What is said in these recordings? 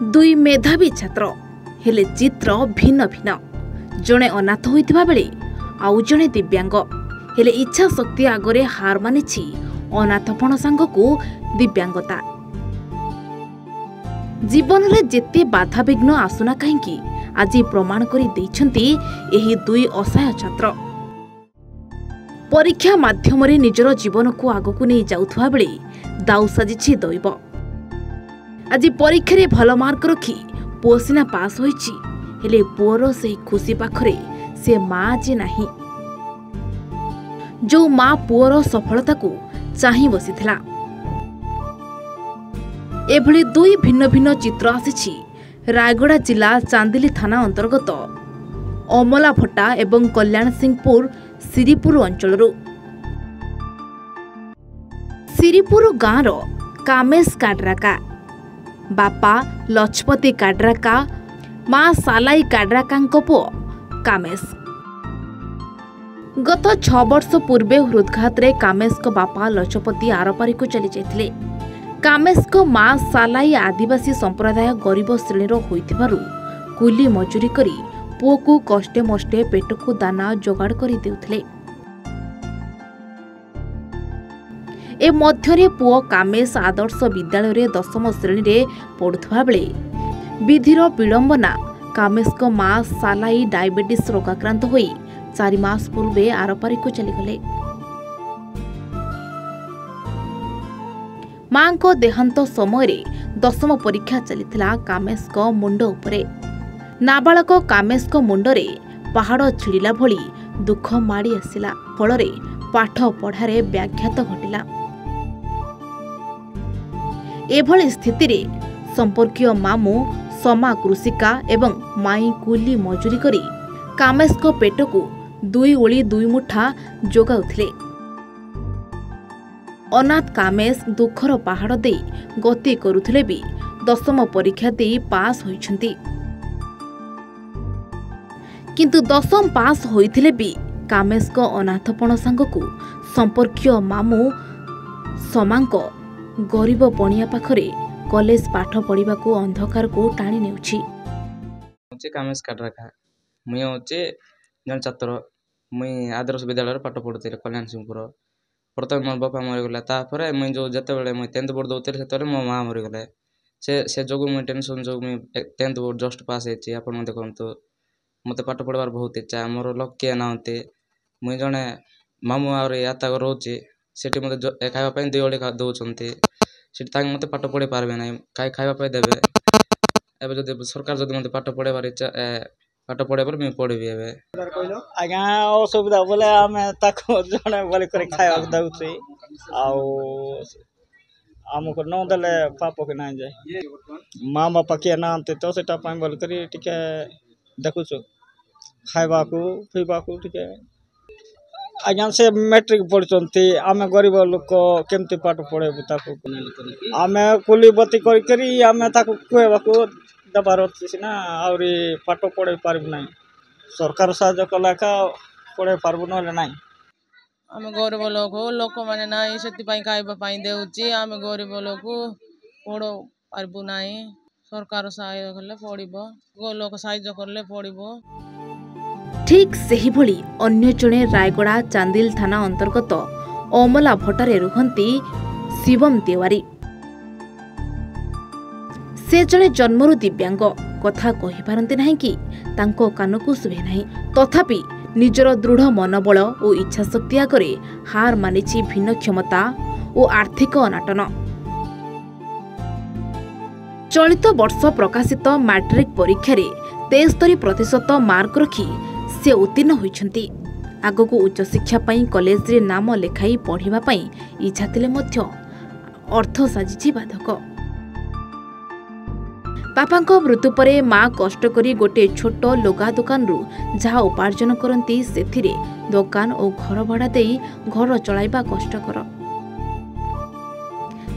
दुई मेधावी छात्र हेले चित्र भिन्न भिन्न जड़े अनाथ होइतिबा बेले आउ जड़े दिव्यांग हेले इच्छा शक्ति आगरे हार मानिछि अनाथपण सांगकू दिव्यांगता। जीवन रे जेते बाधाविघ्न आसुना कहीं आज प्रमाण करी दैछंती एही दुई असहाय छात्र। परीक्षा माध्यम रे निजर जीवन को आगकू नहीं जाउथुवा बेले दाउ साजिछि दैव। आज परीक्षा रे भल मार्क रखी पुओ सिना पास होइछि हेले पुओर से खुशी पाखरे से माँ जे नाही। जो माँ पुओर सफलता को चाहि बसिथिला। एभली दुई भिन्न भिन्न चित्र आसिछि रायगड़ा जिला चांदिली थाना अंतर्गत अमलाभट्टा एवं कल्याण सिंहपुर सिरीपुर अंचलरू। सिरीपुर गाँवर कामेश काड्राका बापा लछपति काड्राका माँ सालाई काड्राका पुओ कामेश। गत 6 वर्ष पूर्वे हृदघात रे कामेश को बापा लछपति आरपारी को चली जाइथिले। कामेश को माँ सालाई आदिवासी संप्रदाय गरीब श्रेणी होइथिबारु कुली मजूरी करी पुओ को कष्टे मष्टे पेट को दाना जोगाड़ करी देउथिले। ए मध्यरे पुओ कामेश आदर्श विद्यालय रे 10म श्रेणी रे पढ़ुथबा बेले विधिर विडंबना कामेश को माँ सालाई डायबिटीज रोगाक्रांत होई 4 मास पूर्वे आरपारी को चलीगले। मां को देहांत समय 10म परीक्षा चलीथिला कामेश को मुंड उपरे। नाबालक कामेश को मुंडरे पहाड़ छिड़िला भली दुख माड़ी आसिला फलरे पाठ पढ़ारे व्याघात घटिला। एभली स्थिति रे संपर्कीय मामू समा कृषिका एवं माई कुली मजूरी करी कामेश को पेट को 2 ओली 2 मुठा जोगाउथिले। अनाथ कामेश दुखर पहाड़ दे गति करुथिले भी 10म परीक्षा दे पास होइछंती। किंतु 10म पास होइथिले भी कामेश को अनाथपण सांगकू संपर्कीय मामू समांक गरीब पणिया पाखरे कॉलेज पाठ पढ़िबा को अंधकार को टाणी नेउछि। कामेश काड्राका मुई होचे जन छात्र मुई आदर्श विद्यालय पाठ पढ़ुଥିଲି कल्याण सिंहपुर। प्रथम मोर बापा मरिगला तापर मुई जो जते बेले मुई 10th बोर्ड दउଥିଲି सेतरे मो माँ मरिगले से जोगु मुई टेंशन जोगु मुई 10th बोर्ड जस्ट पास हेछि। आपण देखंतु मते पाठ पढ़बार बहुत इच्छा मोर लक्ष्य नांते मुई जने मामू आरे याता रहउछि सेठी मते खाइबा पई 2 ओली दउछंती सेठी तांग मते पाठ पढ़े पारबे नै खाइबा पई देबे। एबे जदि सरकार जदि मते पाठ पढ़ेबार इच्छा पाठ पढ़े पर मैं पढ़बी एबे आज्ञा असुविधा बोले आमे ताको जणे बोले करे खाइबा दउछि आउ आमको न देले पाप के ना जाय माँ बापा के नांते तो सेटा पई बोल करी टिके देखुछु खाइबा को पीबा को टिके आज्ञा से मैट्रिक पढ़चंती आमे गरीब लोक केमती पाठ पढ़ेबु ताको आमे कुली बत्ती करी करी आमे ताको कुएबा को दबार अछि ना आउरी पाठ पढ़े पारबु नै सरकार साहाय्य कला का पढ़े पारबु नले नै। आमे गरीब लोक माने नै सेति पई खाइबा पई देउची आमे गरीब लोक पढ़ो पारबु नै सरकार सहाय्य करले पढ़िबो गो लोक सहाय्य करले पढ़िबो। ठीक सेही भली अन्य जणे रायगड़ा चांदिल थाना अंतर्गत अमलाभट्टारे रुहंती शिवम तिवारी। से जणे जन्मरु दिव्यांग कथा कहि पारंती नाही कि तांको कानकु सुभे नाही तथापि निजर दृढ़ मनोबल और इच्छा शक्ति आगरे हार मानिछि भिन्न क्षमता और आर्थिक अनाटन। चलित वर्ष प्रकाशित मैट्रिक परीक्षा रे 73% मार्क रखी से उत्तीर्ण होइछंती। आगको उच्च शिक्षा पई कॉलेज रे नाम लेखाई पढ़िबा पई इच्छा थिले मध्य अर्थ साजिछि बाधक। बापांको मृत्यु परे माँ कष्ट करी गोटे छोट लोगा दुकान रु जहाँ उपार्जन करती सेथिरे दुकान और घर भड़ा देई घर चलाइबा कष्टकर।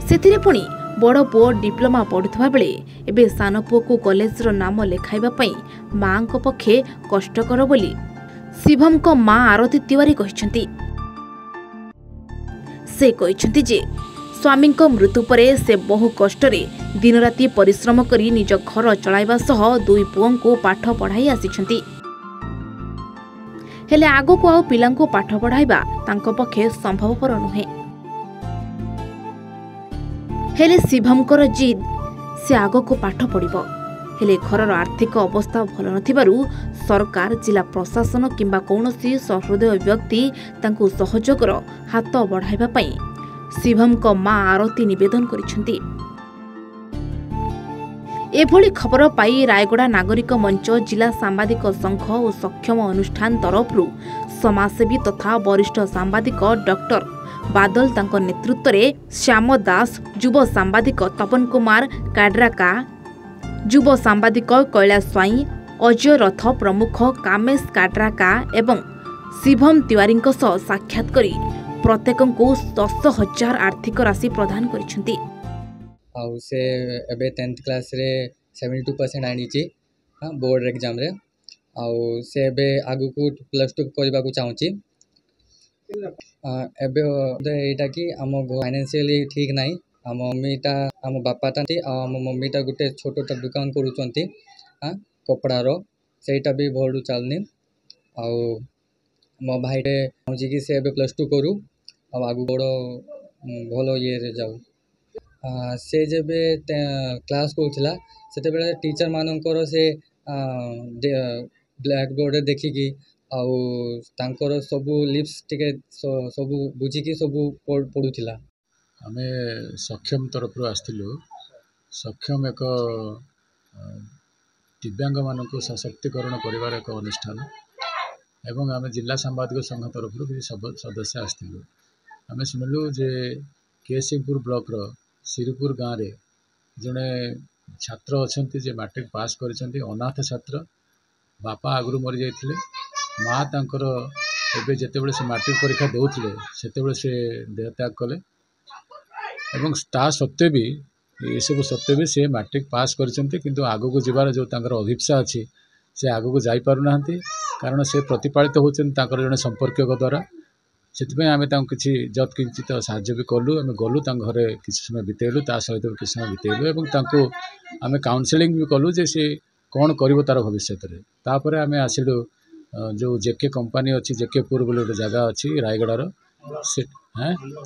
सेथिरे पुणी बड़ पुओ डिप्लोमा पढ़ुथबा बेले एबे सान पुओ को कॉलेज रो नाम लेखाइबा पई माँ को पक्षे कष्टकर बोली शिवम को माँ आरती तिवारी कहिसंती। से कहिसंती जे स्वामी मृत्यु पर से बहु कष्टरे दिन राति परिश्रम करी निज घर चलाइबा सह दुई पुओं को पाठ पढ़ाई आसिछंती। हेले आगो को आउ पिलांको पाठ पढ़ाइबा तांको पक्षे संभवपर नुहे। हेले शिवमकर जिद से आगो को पाठ पढ़िबो। हेले घरर आर्थिक अवस्था भल नथिबारु सरकार जिला प्रशासन किंबा कौनसी सहृदय व्यक्ति तांको सहयोगर हाथ बढ़ाइबा पई शिवम को मां आरती निवेदन करिसेंती। एभली खबर पाई रायगड़ा नागरिक मंच जिला सांबादिक संघ और सक्षम अनुष्ठान तरफरु समाजसेवी तथा वरिष्ठ सांबादिक डॉक्टर बादल तांको नेतृत्व में श्याम दास, युव सांबादिक तपन कुमार काड्राका, युव सांबादिक कैलाश स्वाई, अजय रथ प्रमुख कामेश काड्राका एवं शिवम तिवारी साक्षात करी प्रत्येक को 10,000 आर्थिक राशि प्रदान करिसेंती। आउ से एबे 10th क्लास रे 72% आनीची बोर्ड एग्जाम रे। आउ से एबे आगु को +2 करबा को चाहूची। एबे एटा कि आम फाइनेंशियली ठीक नाही। आम मम्मीटा आम बापाटा आम मम्मीटा गुटे छोटोटा दुकान करूचंती कपड़ा रो, सेटा भी भलु चलनी। आउ मो भाईटे चाहूची कि से एबे +2 करू आ आगु बड़ो भलो ये रे जाऊ। से जब क्लास करूला सेते बेले टीचर मानकर से ब्लैक बोर्ड देखिकी आउ तांकर सबु लिप्स टिके सबु बुझिकी सबु पढुथिला। आमे सक्षम तरफ आसथिलु। सक्षम एक दिव्यांग मानक सशक्तिकरण करिवार एक अनुष्ठान एवं आमे जिला सांबादिक संघ तरफ सदस्य आसथिलु। आमे सुनिलु जे केसिंगपुर ब्लॉक रो श्रीपुर गाँव रे जड़े छात्र अच्छा जे मैट्रिक पास करिसेंती, अनाथ छात्र। बापा आगु मरी जाइथिले, माँ तांकर एबे जेतेबेले से मैट्रिक परीक्षा देउथिले सेतेबेले से देहत्याग कले एवं ता सत्वे भी ये सब सत्वे भी से मैट्रिक पास करिसेंती, किंतु आगु को जिबार जो तांकर अभिप्सा अछि से आगु को जाई पारु नाहंती। कारण से प्रतिपालित होचन तांकर जने संपर्क द्वारा। से आम किसी जत किंचित साहाय्य भी कलु। आम गलु घरे किसी समय बितेलु, ता सहित किसी समय बितेलु एवं आम काउनसिलिंग भी कलु जे सी कौन कर तार भविष्य में। तापर आम आसिलु जो जेके कंपनी अच्छी जेकेपुर बोले गोटे जगह अच्छी रायगड़ार से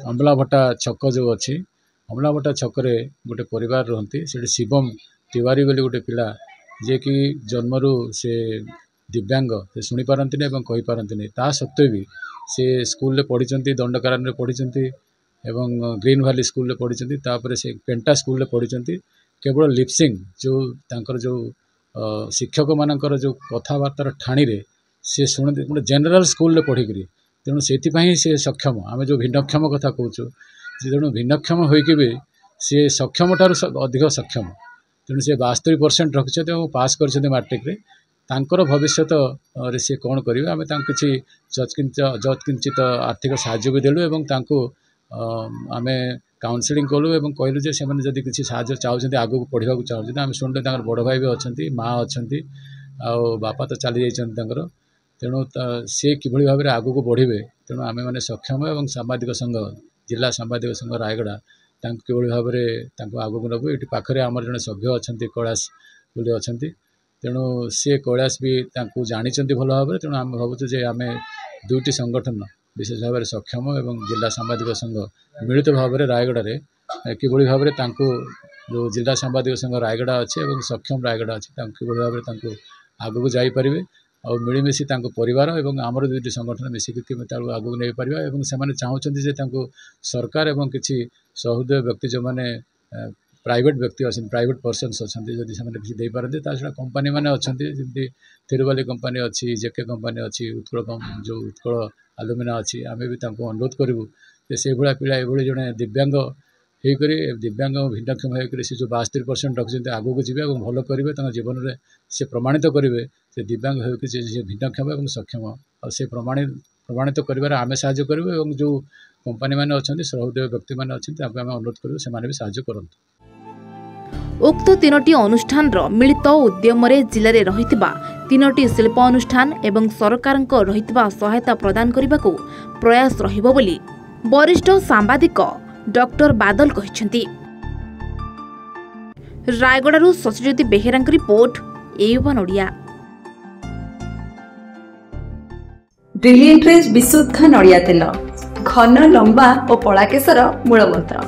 अमलाभट्टा छक जो अच्छी अमलाभट्टा छकरे गोटे परिवार रहती से शिवम तिवारी बोली गोटे पिला जे कि जन्मरू से दिव्यांग से शुणी पारती कही पारती, ता सत्वे भी से स्कूल रे पढ़ी दंडकारण्य रे पढ़ी एवं ग्रीन वैली स्कूल रे पढ़ी। तापर से पेंटा स्कूल रे पढ़ी। केवल लिपसिंग जो तांकर जो शिक्षक मानकर जो कथबार्तार ठाणी रे से शुणती गोटे जनरल स्कूल रे पढ़ी। तेणु से से सक्षम आम जो भिन्नक्षम कथा कहूँ तेणु भिन्नक्षम होइकी भी सी सक्षम ठार अधिक सक्षम। तेणु से 72% रखिछते और पास कर मैट्रिक रे। तांकर भविष्य रे से कौन करेंगे आम किसी जत किंचित आर्थिक साहाय्य भी देलु एवं तांको आम काउनसिलिंग कलु एवं कहलु जे से माने जदि किसी साहाय्य चाहते आगू पढ़ा चाहते आम शुणुले बड़ भाई भी अच्छा माँ अच्छा आ बापा तो चली जाइए। तेणु सी कि भाव में आगू को बढ़े तेणु आम मैंने सक्षम एवं सांबादिक संघ जिला सांबादिक संघ रायगड़ा कि भाव में आगू नबू। ये पाखे आमर जड़े सभ्य अच्छा कैलाश बोली अच्छा। तेणु सी कैलाश भी जानी भल भाव में। तेणु आम भावुँ जे आम दुईटी संगठन विशेष भाव में सक्षम एवं जिला सांबादिक संघ मिलित भाव में रायगड़ा कि भाव में जो जिला सांबादिक संघ रायगड़ा अच्छी और सक्षम रायगड़ा अच्छी कि भाव में आगू जापर और मिलमिशी परिवार और आमर दुईटी संगठन मिसिकी आगू नहीं पार और से चाहते सरकार और किसी सहृदय व्यक्ति जो मैंने प्राइवेट व्यक्ति अच्छे प्राइवेट पर्सनस अच्छा जदि से किसी दे पारती छड़ा कंपनी मैंने अच्छा जमी थिरुवाली कंपनी अच्छी जेके कंपनी अच्छी उत्कल जो उत्कल आलुमिना अच्छी आम भी अनुरोध करूँ से भाया पिला ये जड़े दिव्यांग होकर दिव्यांग भिन्नक्षम होकर से जो 72% रखते आगू को जी और भल करेंगे जीवन में से प्रमाणित करेंगे से दिव्यांग होकर से भिन्नक्षम और सक्षम और से प्रमाणित कर आम साहाय्य करेंगे और जो कंपनी मैंने अच्छा सहृदय व्यक्ति मैंने अच्छे आम अनुरोध करूँ से साहाय्य करूँ। उक्त तीनोटी अनुष्ठान मिलित उद्यम जिले में रहिथिबा तीनोटी शिल्प अनुष्ठान एवं सरकारक रहिथिबा सहायता प्रदान करने को प्रयास रहिबो बोली वरिष्ठ सांबादिक डॉक्टर बादल कहिसेंती। रायगड़ारू शशिज्योति बेहेरांक रिपोर्ट A1 ओडिया। ब्रिलियंट रेज विशुद्ध नड़िया तेल घन लंबा और पड़ा केशर मूलमंत्र।